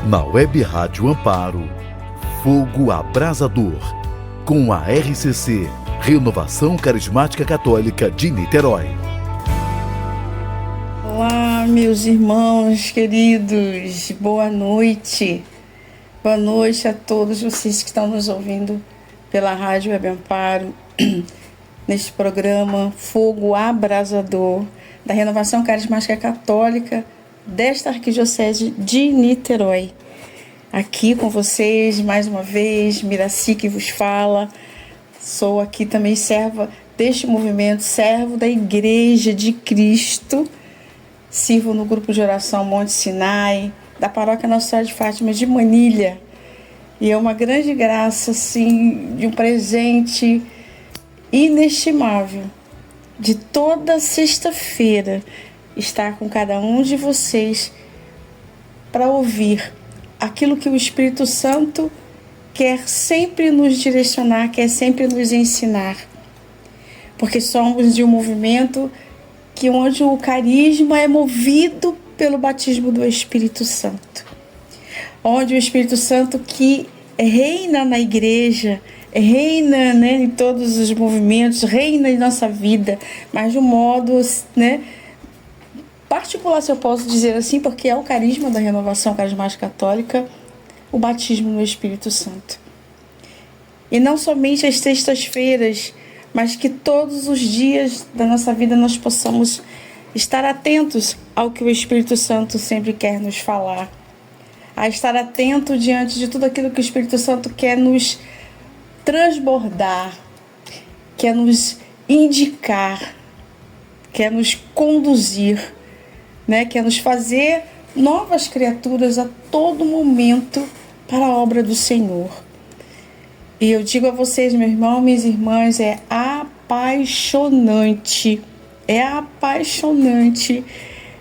Na Web Rádio Amparo, Fogo Abrasador, com a RCC, Renovação Carismática Católica de Niterói. Olá, meus irmãos queridos, boa noite. Boa noite a todos vocês que estão nos ouvindo pela Rádio Web Amparo, neste programa Fogo Abrasador, da Renovação Carismática Católica desta Arquidiocese de Niterói. Aqui com vocês, mais uma vez, Miraci que vos fala. Sou aqui também serva deste movimento, servo da Igreja de Cristo. Sirvo no grupo de oração Monte Sinai, da paróquia Nossa Senhora de Fátima de Manilha. E é uma grande graça, assim, de um presente inestimável, de toda sexta-feira, estar com cada um de vocês para ouvir aquilo que o Espírito Santo quer sempre nos direcionar, quer sempre nos ensinar. Porque somos de um movimento que onde o carisma é movido pelo batismo do Espírito Santo. Onde o Espírito Santo que reina na igreja, reina, né, em todos os movimentos, reina em nossa vida, mas de um modo, né, particular, se eu posso dizer assim, porque é o carisma da Renovação Carismática Católica, o batismo no Espírito Santo. E não somente às sextas-feiras, mas que todos os dias da nossa vida nós possamos estar atentos ao que o Espírito Santo sempre quer nos falar, a estar atento diante de tudo aquilo que o Espírito Santo quer nos transbordar, quer nos indicar, quer nos conduzir, né? Quer nos fazer novas criaturas a todo momento para a obra do Senhor. E eu digo a vocês, meu irmão, minhas irmãs, é apaixonante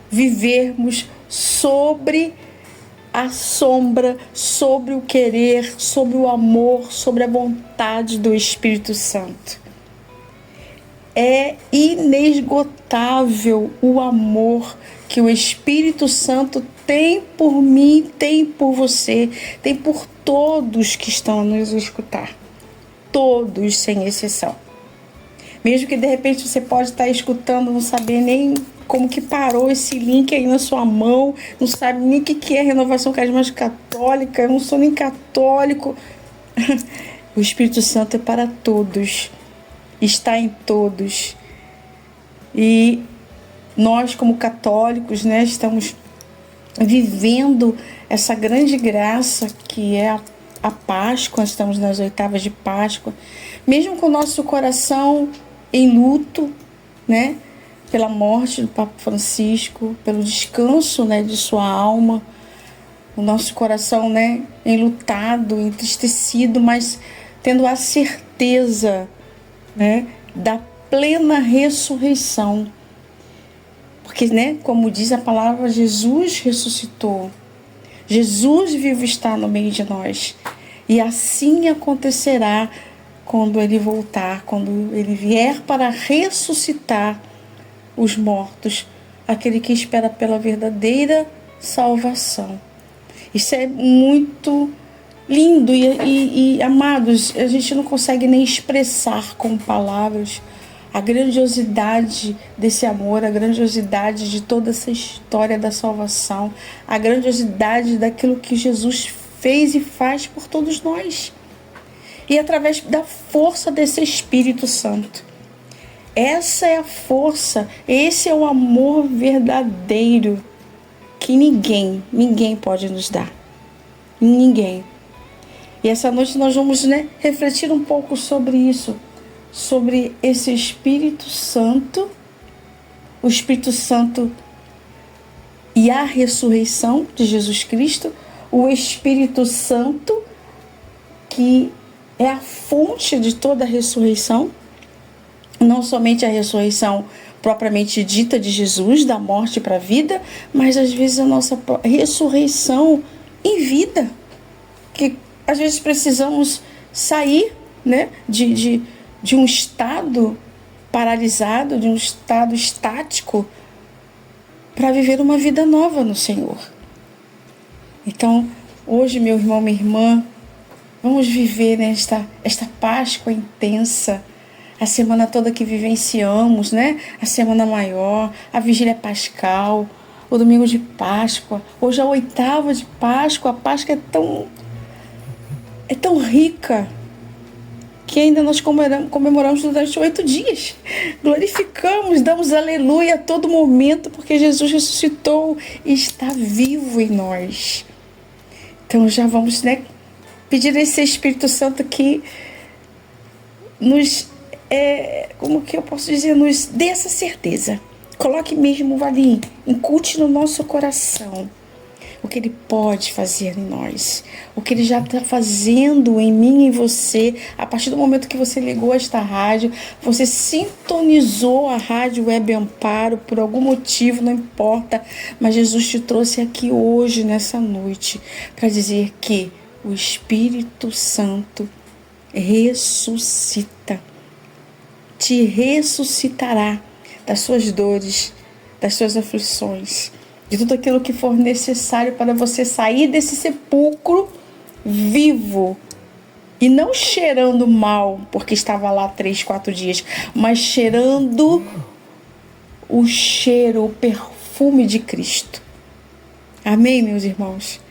vivermos sobre a sombra, sobre o querer, sobre o amor, sobre a vontade do Espírito Santo. É inesgotável o amor que o Espírito Santo tem por mim, tem por você, tem por todos que estão a nos escutar. Todos, sem exceção. Mesmo que de repente você pode estar escutando, não saber nem como que parou esse link aí na sua mão, não sabe nem o que é Renovação Carismática Católica, eu não sou nem católico. O Espírito Santo é para todos, está em todos. E nós, como católicos, né, estamos vivendo essa grande graça que é a Páscoa. Estamos nas oitavas de Páscoa, mesmo com o nosso coração em luto, né, pela morte do Papa Francisco, pelo descanso, né, de sua alma, o nosso coração, né, enlutado, entristecido, mas tendo a certeza, né, da plena ressurreição. Porque, né, como diz a palavra, Jesus ressuscitou. Jesus vivo está no meio de nós. E assim acontecerá quando ele voltar, quando ele vier para ressuscitar os mortos, aquele que espera pela verdadeira salvação. Isso é muito lindo e amados, a gente não consegue nem expressar com palavras a grandiosidade desse amor, a grandiosidade de toda essa história da salvação, a grandiosidade daquilo que Jesus fez e faz por todos nós. E através da força desse Espírito Santo. Essa é a força, esse é o amor verdadeiro que ninguém pode nos dar. Ninguém. E essa noite nós vamos, né, refletir um pouco sobre isso, sobre esse Espírito Santo, o Espírito Santo e a ressurreição de Jesus Cristo, o Espírito Santo que é a fonte de toda a ressurreição, não somente a ressurreição propriamente dita de Jesus, da morte para a vida, mas às vezes a nossa ressurreição em vida, que às vezes precisamos sair, né, de um estado paralisado, de um estado estático, para viver uma vida nova no Senhor. Então, Hoje, meu irmão, minha irmã, vamos viver esta Páscoa intensa, a semana toda que vivenciamos, né? A semana maior, a vigília pascal, o domingo de Páscoa, hoje a 8ª de Páscoa. A Páscoa é tão rica que ainda nós comemoramos durante 8 dias. Glorificamos, damos aleluia a todo momento, porque Jesus ressuscitou e está vivo em nós. Então já vamos, pedir a esse Espírito Santo que nos, como que eu posso dizer, nos dê essa certeza. Coloque mesmo, Valim, incute no nosso coração o que Ele pode fazer em nós, o que Ele já está fazendo em mim e em você. A partir do momento que você ligou esta rádio, você sintonizou a Rádio Web Amparo por algum motivo, não importa, mas Jesus te trouxe aqui hoje, nessa noite, para dizer que o Espírito Santo ressuscita, te ressuscitará das suas dores, das suas aflições, de tudo aquilo que for necessário para você sair desse sepulcro vivo e não cheirando mal, porque estava lá 3, 4 dias, mas cheirando o cheiro, o perfume de Cristo. Amém, meus irmãos?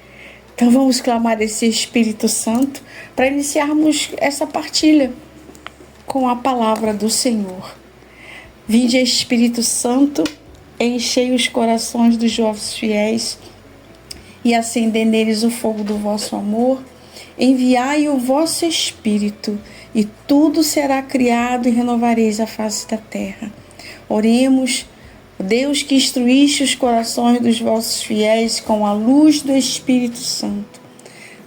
Então vamos clamar esse Espírito Santo para iniciarmos essa partilha com a palavra do Senhor. Vinde, Espírito Santo, enchei os corações dos vossos fiéis e acendei neles o fogo do vosso amor. Enviai o vosso Espírito e tudo será criado e renovareis a face da terra. Oremos. Deus, que instruíste os corações dos vossos fiéis com a luz do Espírito Santo,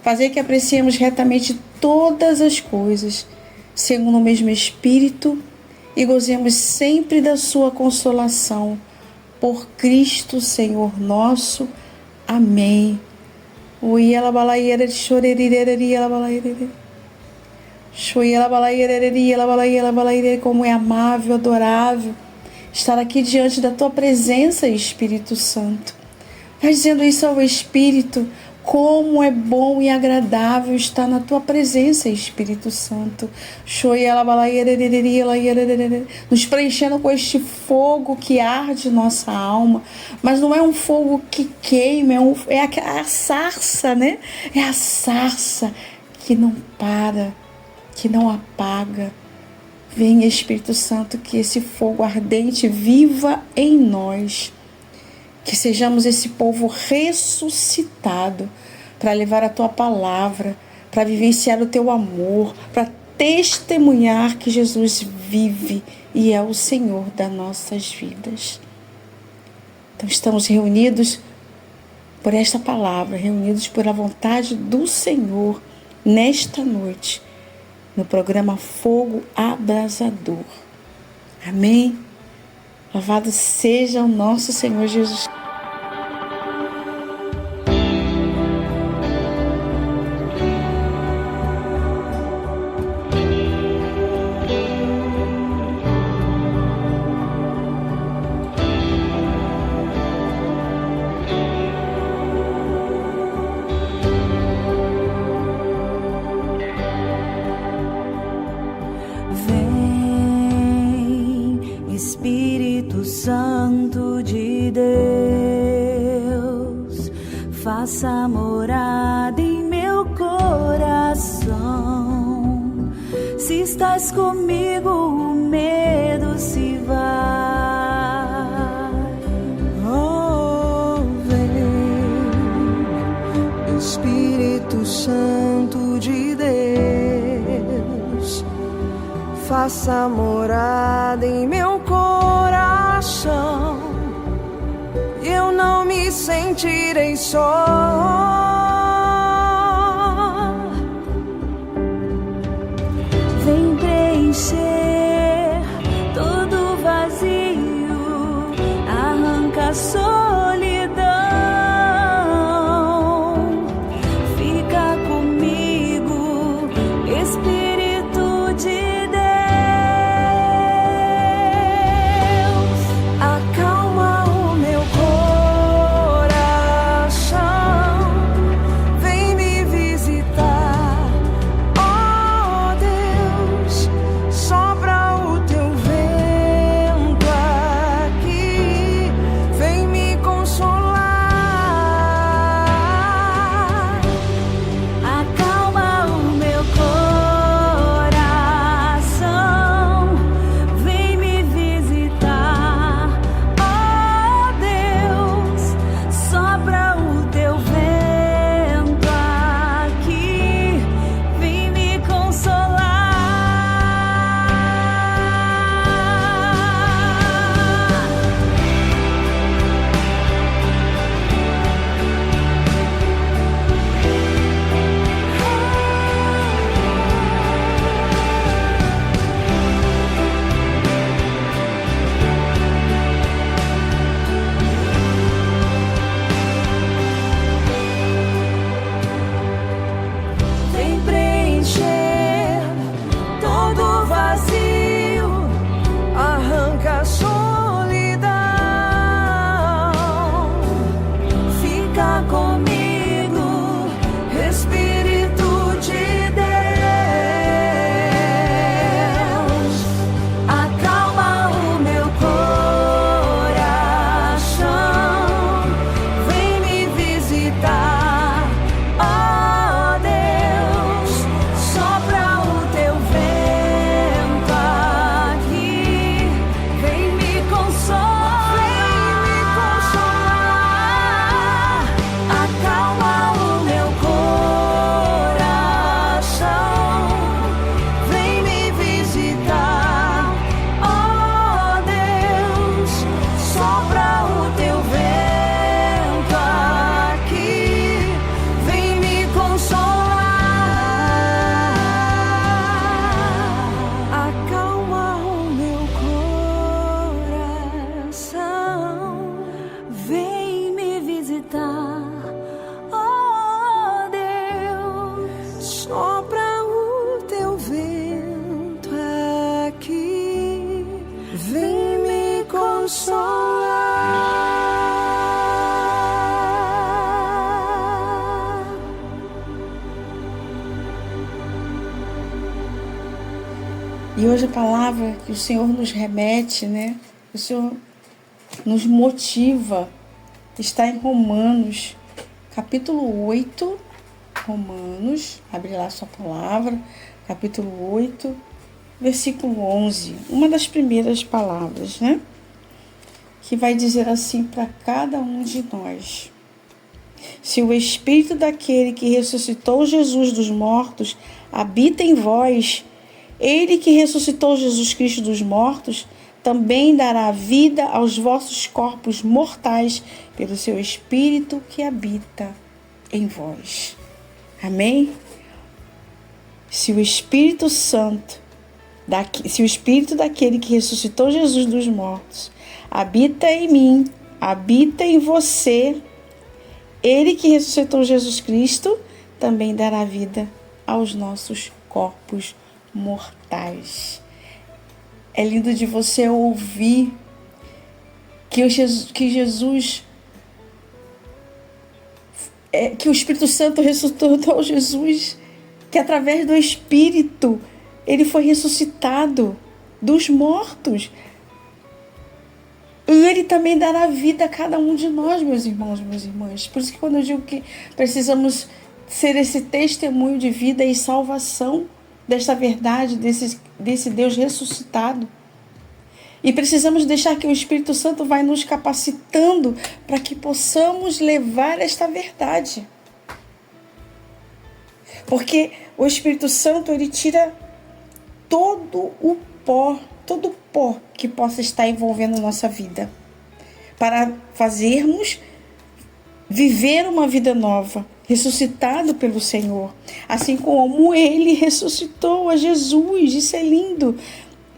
fazer que apreciemos retamente todas as coisas, segundo o mesmo Espírito, e gozemos sempre da sua consolação. Por Cristo, Senhor nosso. Amém. Oi, ela balaieira de chorerireria, ela balaieira. Xoi, ela balaieira, como é amável, adorável estar aqui diante da tua presença, Espírito Santo. Vai dizendo isso ao Espírito, como é bom e agradável estar na tua presença, Espírito Santo. Nos preenchendo com este fogo que arde nossa alma, mas não é um fogo que queima, é a sarça, né? É a sarça que não para, que não apaga. Vem, Espírito Santo, que esse fogo ardente viva em nós, que sejamos esse povo ressuscitado para levar a tua palavra, para vivenciar o teu amor, para testemunhar que Jesus vive e é o Senhor das nossas vidas. Então estamos reunidos por esta palavra, reunidos por a vontade do Senhor nesta noite, no programa Fogo Abrasador. Amém? Louvado seja o nosso Senhor Jesus. Santo de Deus, faça morada em meu coração. Se estás comigo, o medo se vai. Oh, vem, Espírito Santo de Deus, faça morada em meu coração. Eu não me sentirei só. Vem preencher todo vazio, arranca a solidão. Fica comigo, Espírito de E hoje a palavra que o Senhor nos remete, né? O Senhor nos motiva, está em Romanos, capítulo 8, Romanos, abre lá sua palavra, capítulo 8, versículo 11, uma das primeiras palavras, né? Que vai dizer assim para cada um de nós: se o Espírito daquele que ressuscitou Jesus dos mortos habita em vós, ele que ressuscitou Jesus Cristo dos mortos também dará vida aos vossos corpos mortais pelo seu Espírito que habita em vós. Amém? Se o Espírito daquele que ressuscitou Jesus dos mortos habita em mim, habita em você, ele que ressuscitou Jesus Cristo também dará vida aos nossos corpos mortais. É lindo de você ouvir que o Espírito Santo ressuscitou Jesus, que através do Espírito ele foi ressuscitado dos mortos. E ele também dará vida a cada um de nós, meus irmãos, minhas irmãs. Por isso que quando eu digo que precisamos ser esse testemunho de vida e salvação desta verdade, desse Deus ressuscitado. E precisamos deixar que o Espírito Santo vai nos capacitando para que possamos levar esta verdade. Porque o Espírito Santo, ele tira todo o pó que possa estar envolvendo nossa vida, para fazermos viver uma vida nova, ressuscitado pelo Senhor, assim como ele ressuscitou a Jesus. Isso é lindo.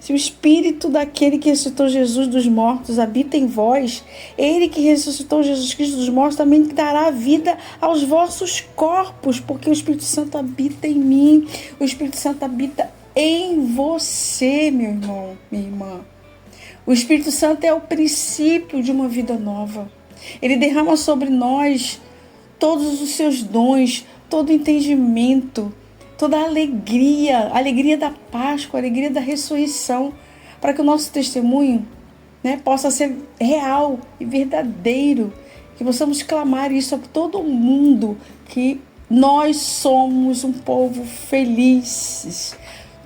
Se o Espírito daquele que ressuscitou Jesus dos mortos habita em vós, ele que ressuscitou Jesus Cristo dos mortos também dará vida aos vossos corpos, porque o Espírito Santo habita em mim, o Espírito Santo habita em você, meu irmão, minha irmã. O Espírito Santo é o princípio de uma vida nova. Ele derrama sobre nós todos os seus dons, todo o entendimento, toda a alegria da Páscoa, a alegria da ressurreição, para que o nosso testemunho, né, possa ser real e verdadeiro, que possamos clamar isso a todo mundo, que nós somos um povo feliz,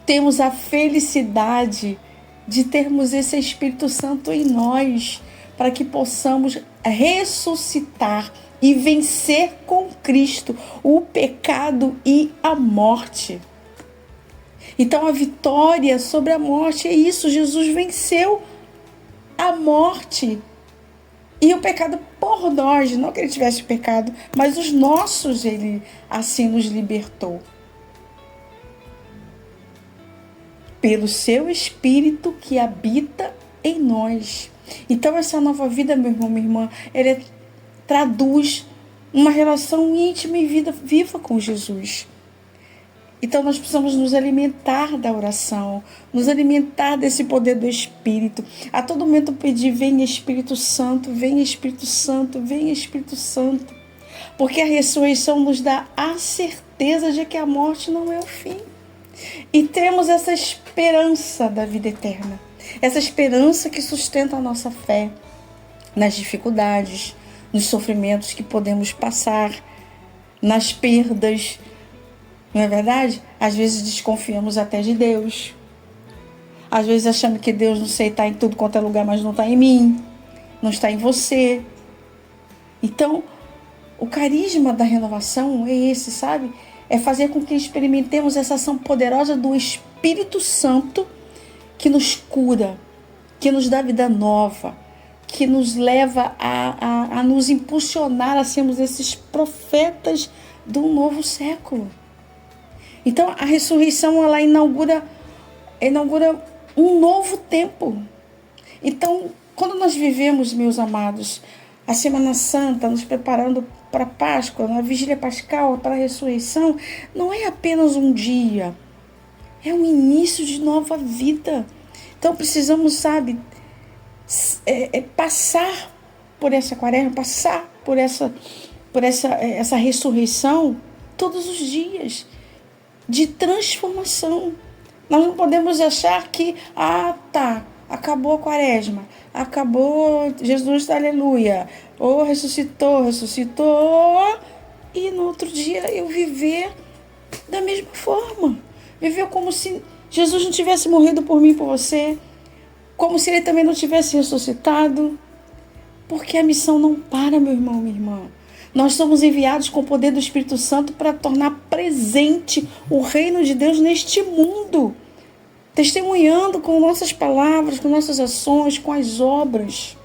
temos a felicidade de termos esse Espírito Santo em nós, para que possamos ressuscitar e vencer com Cristo o pecado e a morte. Então a vitória sobre a morte é isso. Jesus venceu a morte e o pecado por nós. Não que ele tivesse pecado, mas os nossos ele assim nos libertou. Pelo seu Espírito que habita em nós. Então essa nova vida, meu irmão, minha irmã, ele traduz uma relação íntima e viva com Jesus. Então nós precisamos nos alimentar da oração, nos alimentar desse poder do Espírito. A todo momento pedir: vem Espírito Santo, vem Espírito Santo, vem Espírito Santo. Porque a ressurreição nos dá a certeza de que a morte não é o fim. E temos essa esperança da vida eterna. Essa esperança que sustenta a nossa fé nas dificuldades, nos sofrimentos que podemos passar, nas perdas. Não é verdade? Às vezes desconfiamos até de Deus. Às vezes achamos que Deus, não sei, está em tudo quanto é lugar, mas não está em mim. Não está em você. Então, o carisma da renovação é esse, sabe? É fazer com que experimentemos essa ação poderosa do Espírito Santo que nos cura, que nos dá vida nova, que nos leva a nos impulsionar a sermos esses profetas do novo século. Então, a ressurreição, ela inaugura um novo tempo. Então, quando nós vivemos, meus amados, a Semana Santa, nos preparando para a Páscoa, na Vigília Pascal, para a ressurreição, não é apenas um dia, é um início de nova vida. Então, precisamos, sabe, passar por essa quaresma, passar por essa ressurreição todos os dias, de transformação, Nós não podemos achar que, acabou a quaresma, acabou Jesus, aleluia, ou ressuscitou, e no outro dia eu viver da mesma forma. Viver como se Jesus não tivesse morrido por mim e por você, como se ele também não tivesse ressuscitado. Porque a missão não para, meu irmão, minha irmã. Nós somos enviados com o poder do Espírito Santo para tornar presente o reino de Deus neste mundo, testemunhando com nossas palavras, com nossas ações, com as obras.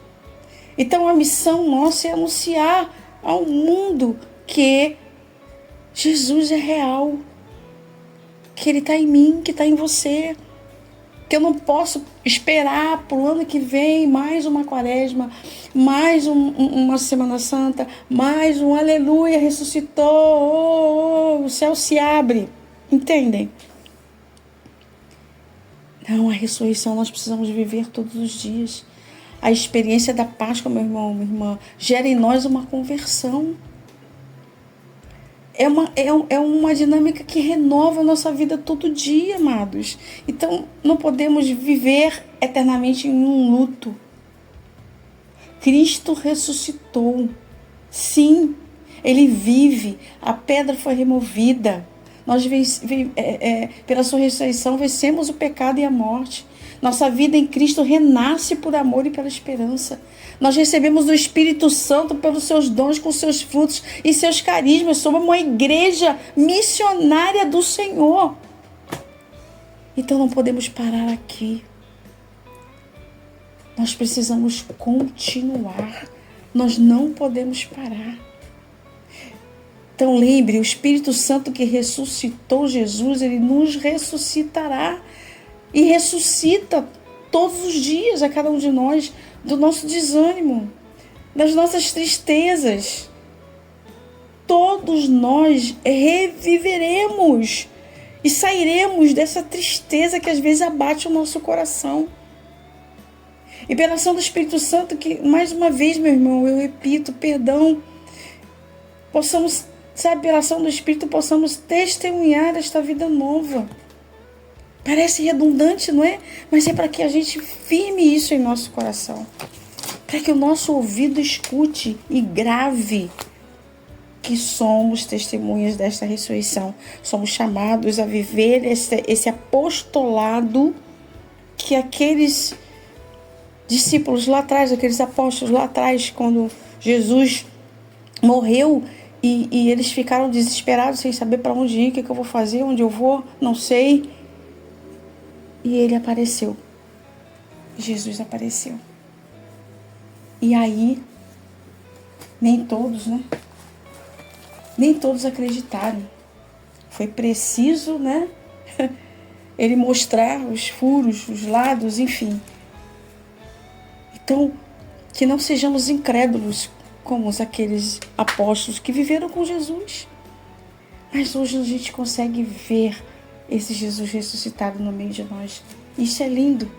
Então a missão nossa é anunciar ao mundo que Jesus é real, que Ele está em mim, que está em você, que eu não posso esperar para o ano que vem mais uma quaresma, mais uma Semana Santa, mais um aleluia, ressuscitou, o céu se abre. Entendem? Não, a ressurreição nós precisamos viver todos os dias. A experiência da Páscoa, meu irmão, minha irmã, gera em nós uma conversão. É uma dinâmica que renova a nossa vida todo dia, amados. Então, não podemos viver eternamente em um luto. Cristo ressuscitou. Sim, Ele vive. A pedra foi removida. Nós, pela sua ressurreição, vencemos o pecado e a morte. Nossa vida em Cristo renasce por amor e pela esperança. Nós recebemos o Espírito Santo pelos seus dons, com seus frutos e seus carismas. Somos uma igreja missionária do Senhor. Então não podemos parar aqui. Nós precisamos continuar. Nós não podemos parar. Então lembre, o Espírito Santo que ressuscitou Jesus, ele nos ressuscitará. E ressuscita todos os dias a cada um de nós, do nosso desânimo, das nossas tristezas. Todos nós reviveremos e sairemos dessa tristeza que às vezes abate o nosso coração. E pela ação do Espírito Santo, que mais uma vez, meu irmão, eu repito, perdão, possamos, pela ação do Espírito, possamos testemunhar esta vida nova. Parece redundante, não é? Mas é para que a gente firme isso em nosso coração. Para que o nosso ouvido escute e grave que somos testemunhas desta ressurreição. Somos chamados a viver esse apostolado que aqueles discípulos lá atrás, aqueles apóstolos lá atrás, quando Jesus morreu e eles ficaram desesperados sem saber para onde ir, o que eu vou fazer, onde eu vou, não sei. E ele apareceu. Jesus apareceu. E aí, nem todos, né? Nem todos acreditaram. Foi preciso, né? Ele mostrar os furos, os lados, enfim. Então, que não sejamos incrédulos como aqueles apóstolos que viveram com Jesus. Mas hoje a gente consegue ver esse Jesus ressuscitado no meio de nós. Isso é lindo.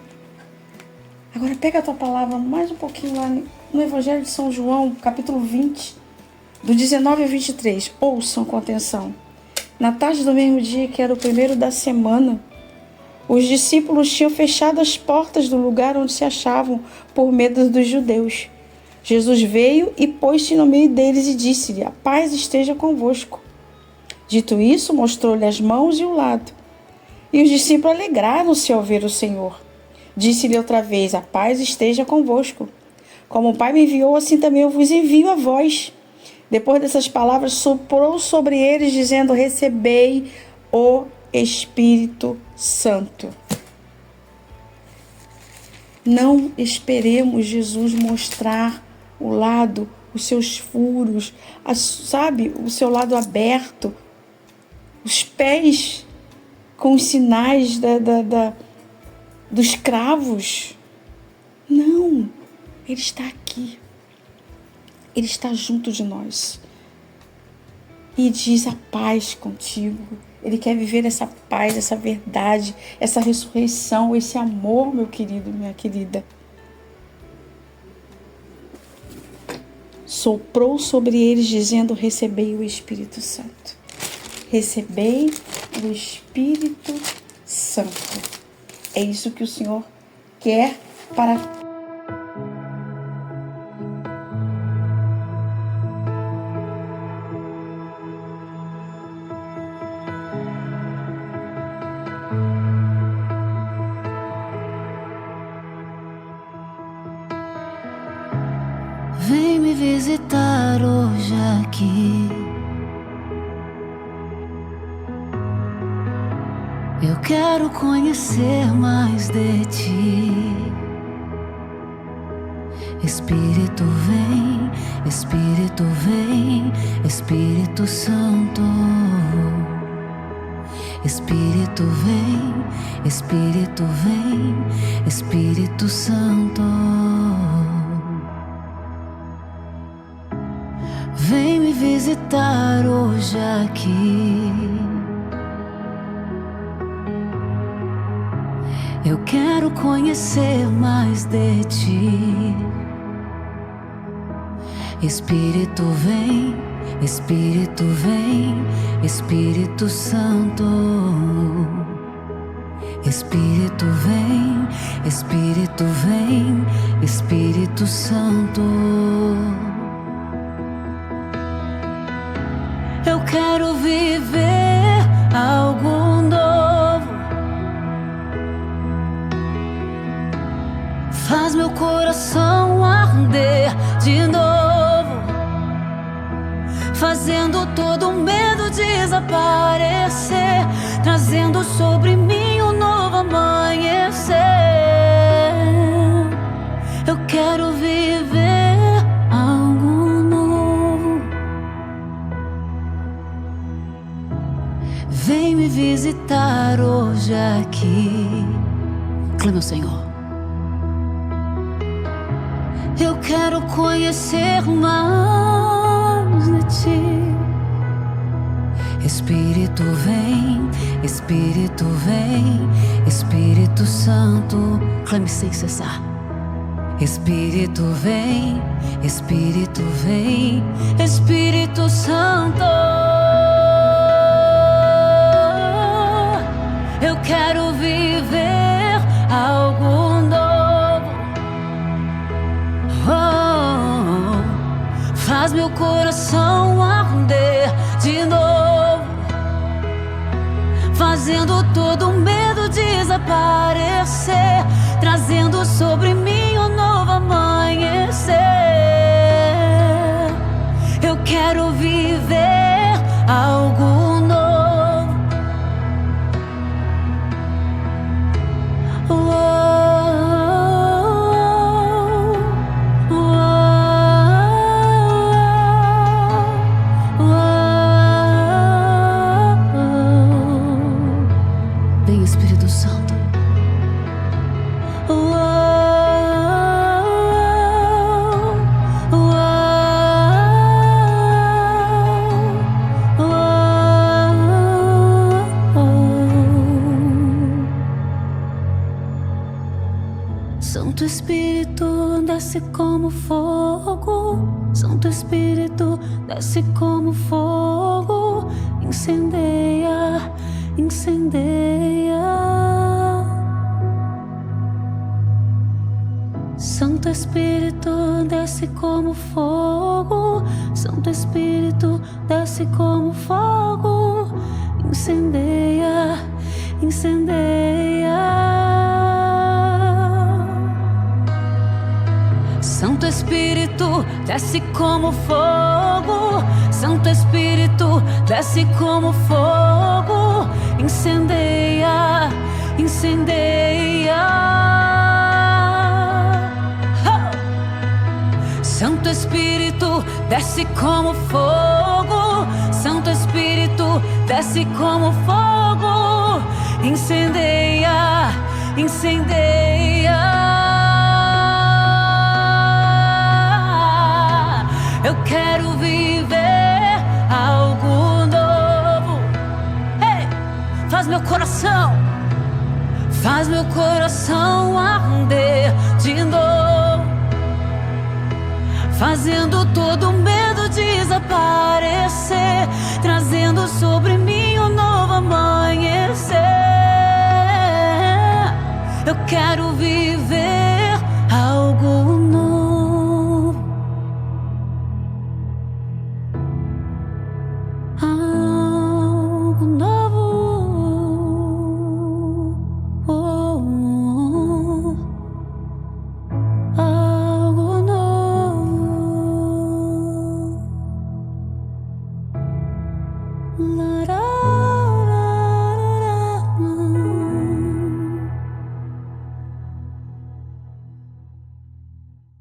Agora pega a tua palavra mais um pouquinho lá no Evangelho de São João, capítulo 20, do 19 ao 23. Ouçam com atenção. Na tarde do mesmo dia, que era o primeiro da semana, os discípulos tinham fechado as portas do lugar onde se achavam por medo dos judeus. Jesus veio e pôs-se no meio deles e disse-lhe: a paz esteja convosco. Dito isso, mostrou-lhe as mãos e o lado. E os discípulos alegraram-se ao ver o Senhor. Disse-lhe outra vez: a paz esteja convosco. Como o Pai me enviou, assim também eu vos envio a vós. Depois dessas palavras, soprou sobre eles, dizendo: recebei o Espírito Santo. Não esperemos Jesus mostrar o lado, os seus furos, o seu lado aberto, os pés com os sinais dos cravos. Não, Ele está aqui. Ele está junto de nós. E diz: a paz contigo. Ele quer viver essa paz, essa verdade, essa ressurreição, esse amor, meu querido, minha querida. Soprou sobre eles, dizendo: recebei o Espírito Santo. Recebei o Espírito Santo. É isso que o Senhor quer para Vem me visitar hoje aqui. Eu quero conhecer mais de ti. Espírito vem, Espírito vem, Espírito Santo. Espírito vem, Espírito vem, Espírito Santo. Vem me visitar hoje aqui. Eu quero conhecer mais de ti. Espírito vem, Espírito vem, Espírito Santo. Espírito vem, Espírito vem, Espírito Santo. Eu quero viver algo novo. Faz meu coração arder de novo, fazendo todo medo desaparecer, trazendo sobre mim um novo amanhecer. Eu quero viver algo novo. Vem me visitar hoje aqui. Clame ao Senhor. Eu quero conhecer mais de ti. Espírito vem, Espírito vem, Espírito Santo. Clame sem cessar. Espírito vem, Espírito vem, Espírito Santo. Eu quero viver algo novo. Oh, faz meu coração arder de novo, fazendo todo medo desaparecer, trazendo sobre mim um novo amanhecer. Eu quero viver algo novo. Vem, Espírito Santo. Santo Espírito, desce como fogo. Santo Espírito, desce como fogo. Incendeia, incendeia. Santo Espírito, desce como fogo. Santo Espírito, desce como fogo. Incendeia, incendeia. Santo Espírito, desce como fogo. Santo Espírito, desce como fogo. Incendeia, incendeia. Oh! Santo Espírito, desce como fogo. Santo Espírito, desce como fogo. Incendeia, incendeia. Eu quero viver algo novo. Hey! Faz meu coração arder de novo, fazendo todo medo desaparecer, 'Cause quero viver algo novo, algo novo, algo novo.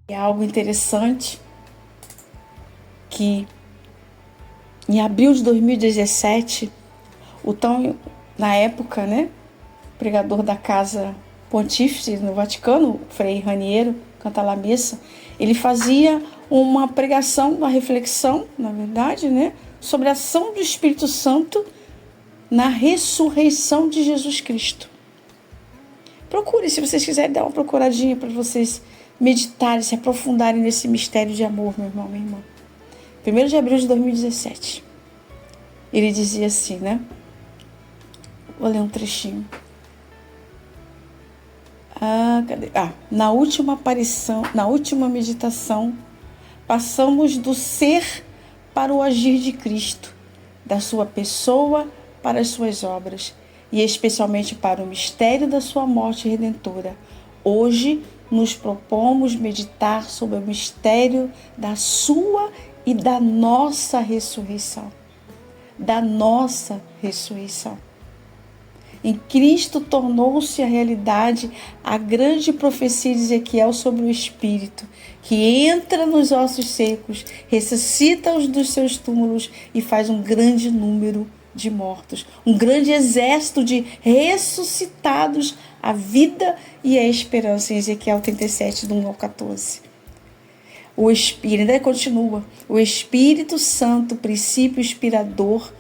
É algo interessante que em abril de 2017, na época, né, pregador da Casa Pontífice no Vaticano, Frei Raniero Cantalamessa, ele fazia uma pregação, uma reflexão, na verdade, né, sobre a ação do Espírito Santo na ressurreição de Jesus Cristo. Procure, se vocês quiserem dar uma procuradinha para vocês meditarem, se aprofundarem nesse mistério de amor, meu irmão, minha irmã. 1º de abril de 2017. Ele dizia assim, né? Vou ler um trechinho. Cadê? Na última aparição, na última meditação, passamos do ser para o agir de Cristo, da sua pessoa para as suas obras, e especialmente para o mistério da sua morte redentora. Hoje nos propomos meditar sobre o mistério da sua e da nossa ressurreição. Da nossa ressurreição. Em Cristo tornou-se a realidade a grande profecia de Ezequiel sobre o Espírito, que entra nos ossos secos, ressuscita-os dos seus túmulos e faz um grande número de mortos, um grande exército de ressuscitados à vida e à esperança, em Ezequiel 37, do 1 ao 14. O Espírito, ainda continua, o Espírito Santo, princípio inspirador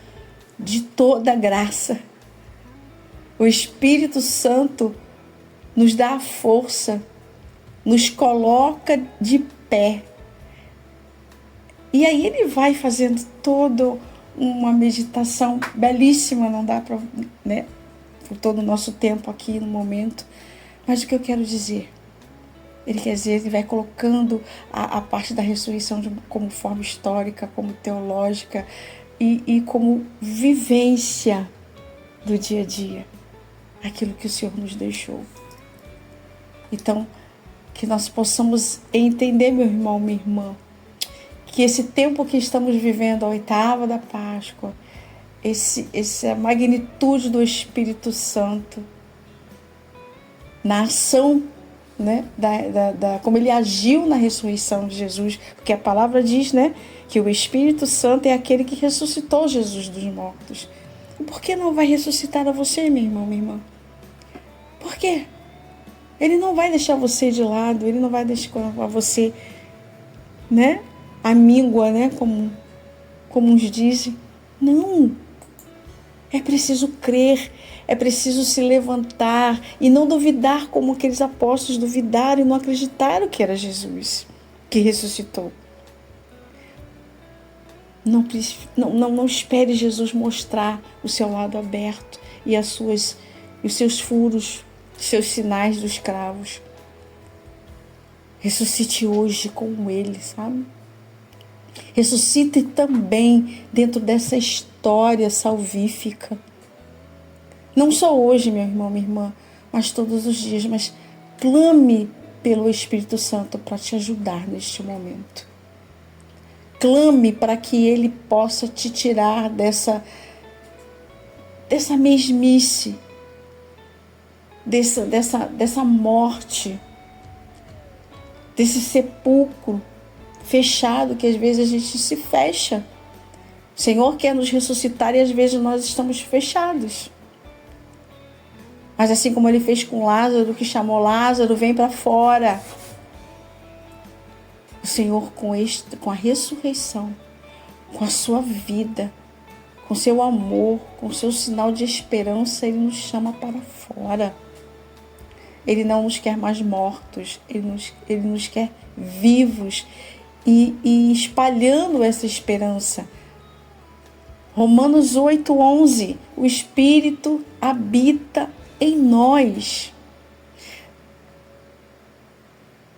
de toda graça. O Espírito Santo nos dá a força, nos coloca de pé. E aí ele vai fazendo toda uma meditação belíssima, não dá para, né, por todo o nosso tempo aqui no momento. Mas o que eu quero dizer? Ele vai colocando a parte da ressurreição como forma histórica, como teológica e como vivência do dia a dia. Aquilo que o Senhor nos deixou. Então, que nós possamos entender, meu irmão, minha irmã, que esse tempo que estamos vivendo, a oitava da Páscoa, essa magnitude do Espírito Santo, na ação, né, como ele agiu na ressurreição de Jesus, porque a palavra diz, né, que o Espírito Santo é aquele que ressuscitou Jesus dos mortos. E por que não vai ressuscitar a você, meu irmão, minha irmã? Por quê? Ele não vai deixar você de lado, ele não vai deixar você, né, amíngua, né, como uns dizem. Não. É preciso crer, é preciso se levantar e não duvidar como aqueles apóstolos duvidaram e não acreditaram que era Jesus que ressuscitou. Não espere Jesus mostrar o seu lado aberto e os seus furos, os seus sinais dos cravos. Ressuscite hoje com ele, sabe? Ressuscite também dentro dessa história salvífica. Não só hoje, meu irmão, minha irmã, mas todos os dias. Mas clame pelo Espírito Santo para te ajudar neste momento. Clame para que ele possa te tirar dessa mesmice, dessa morte, desse sepulcro fechado que às vezes a gente se fecha. O Senhor quer nos ressuscitar e às vezes nós estamos fechados. Mas assim como ele fez com Lázaro, que chamou Lázaro, vem para fora. O Senhor com a ressurreição, com a sua vida, com seu amor, com seu sinal de esperança, ele nos chama para fora. Ele não nos quer mais mortos, ele nos quer vivos e espalhando essa esperança. Romanos 8:11, o Espírito habita em nós.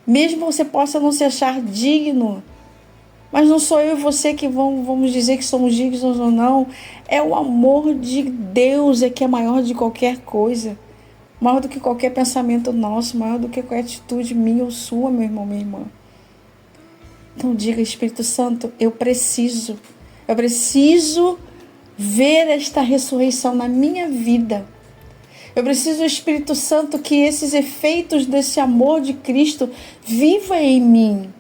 Mesmo você possa não se achar digno, mas não sou eu e você que vamos dizer que somos dignos ou não. É o amor de Deus que é maior de qualquer coisa. Maior do que qualquer pensamento nosso, maior do que qualquer atitude minha ou sua, meu irmão, minha irmã. Então diga, Espírito Santo, eu preciso ver esta ressurreição na minha vida. Eu preciso, Espírito Santo, que esses efeitos desse amor de Cristo viva em mim.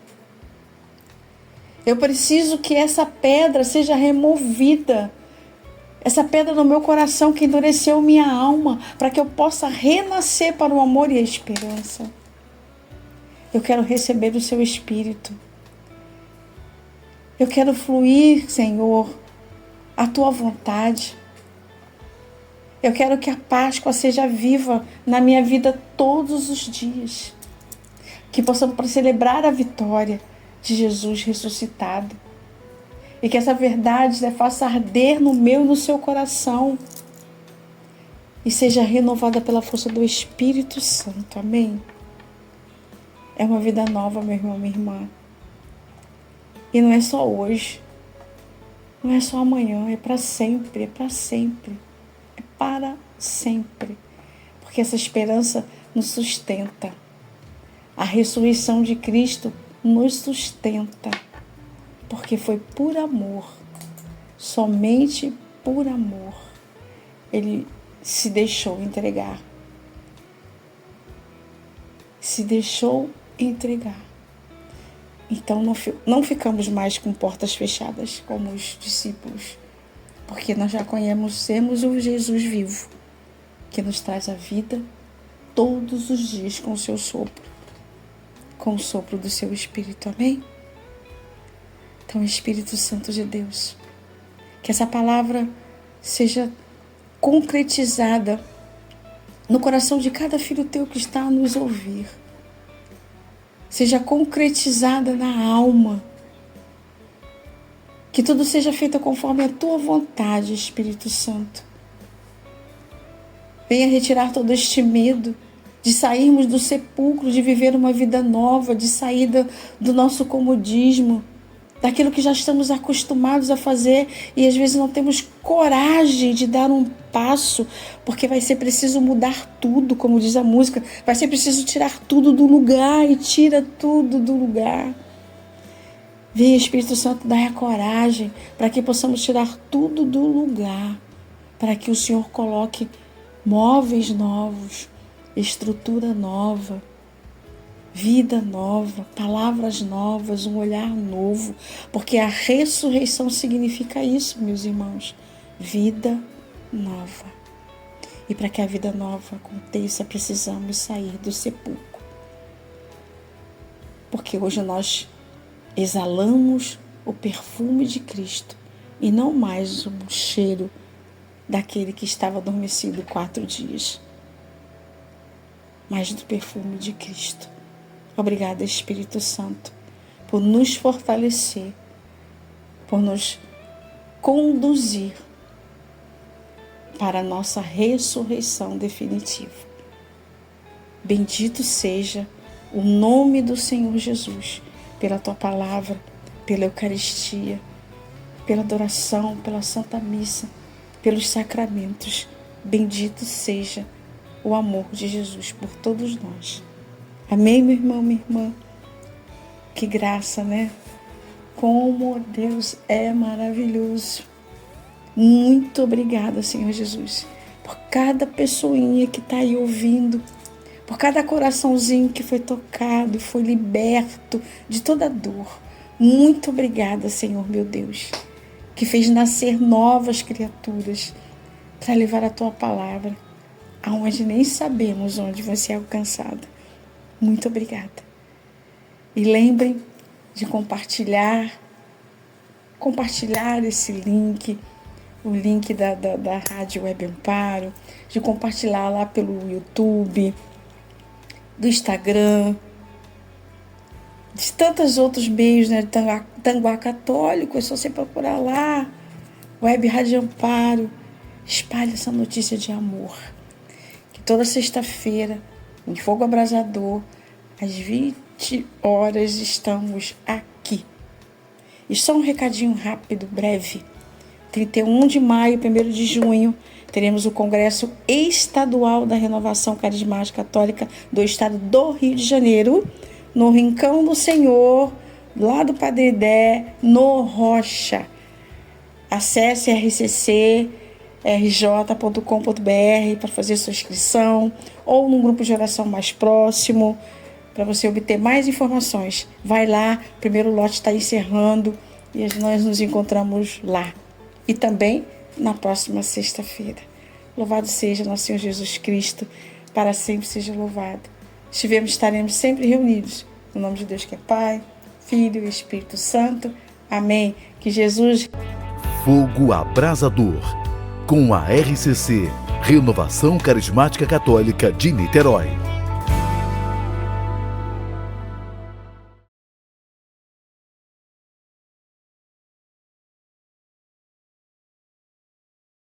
Eu preciso que essa pedra seja removida. Essa pedra no meu coração que endureceu minha alma, para que eu possa renascer para o amor e a esperança. Eu quero receber o seu Espírito. Eu quero fluir, Senhor, a tua vontade. Eu quero que a Páscoa seja viva na minha vida todos os dias. Que possamos celebrar a vitória de Jesus ressuscitado. E que essa verdade faça arder no meu e no seu coração. E seja renovada pela força do Espírito Santo. Amém? É uma vida nova, meu irmão, minha irmã. E não é só hoje. Não é só amanhã. É para sempre. É para sempre. É para sempre. Porque essa esperança nos sustenta. A ressurreição de Cristo nos sustenta. Porque foi por amor. Somente por amor. Ele se deixou entregar. Se deixou entregar. Então não ficamos mais com portas fechadas como os discípulos. Porque nós já conhecemos o Jesus vivo. Que nos traz a vida todos os dias com o seu sopro. Com o sopro do seu Espírito. Amém? Então, Espírito Santo de Deus, que essa palavra seja concretizada no coração de cada filho teu que está a nos ouvir. Seja concretizada na alma. Que tudo seja feito conforme a tua vontade, Espírito Santo. Venha retirar todo este medo de sairmos do sepulcro, de viver uma vida nova, de sair do nosso comodismo, daquilo que já estamos acostumados a fazer e às vezes não temos coragem de dar um passo, porque vai ser preciso mudar tudo, como diz a música, vai ser preciso tirar tudo do lugar e tira tudo do lugar. Venha, Espírito Santo, dai a coragem para que possamos tirar tudo do lugar, para que o Senhor coloque móveis novos, estrutura nova, vida nova, palavras novas, um olhar novo, porque a ressurreição significa isso, meus irmãos, vida nova. E para que a vida nova aconteça, precisamos sair do sepulcro. Porque hoje nós exalamos o perfume de Cristo e não mais o cheiro daquele que estava adormecido 4 dias, mas do perfume de Cristo. Obrigada, Espírito Santo, por nos fortalecer, por nos conduzir para a nossa ressurreição definitiva. Bendito seja o nome do Senhor Jesus, pela tua palavra, pela Eucaristia, pela adoração, pela Santa Missa, pelos sacramentos. Bendito seja o amor de Jesus por todos nós. Amém, meu irmão, minha irmã? Que graça, né? Como Deus é maravilhoso. Muito obrigada, Senhor Jesus, por cada pessoinha que está aí ouvindo, por cada coraçãozinho que foi tocado, foi liberto de toda dor. Muito obrigada, Senhor, meu Deus, que fez nascer novas criaturas para levar a tua palavra aonde nem sabemos onde vai ser alcançada. Muito obrigada. E lembrem de compartilhar esse link, o link da Rádio Web Amparo, de compartilhar lá pelo YouTube, do Instagram, de tantos outros meios, né? Tanguá Católico, é só você procurar lá, Web Rádio Amparo. Espalhe essa notícia de amor. Que toda sexta-feira, em Fogo Abrasador, às 20 7 horas estamos aqui. E só um recadinho rápido, breve. 31 de maio, 1º de junho, teremos o Congresso Estadual da Renovação Carismática Católica do Estado do Rio de Janeiro, no Rincão do Senhor, lá do Padre Dé, no Rocha. Acesse rccrj.com.br para fazer sua inscrição ou num grupo de oração mais próximo, para você obter mais informações. Vai lá, o primeiro lote está encerrando e nós nos encontramos lá. E também na próxima sexta-feira. Louvado seja nosso Senhor Jesus Cristo, para sempre seja louvado. Estaremos sempre reunidos. No nome de Deus que é Pai, Filho e Espírito Santo. Amém. Que Jesus... Fogo Abrasador, com a RCC, Renovação Carismática Católica de Niterói.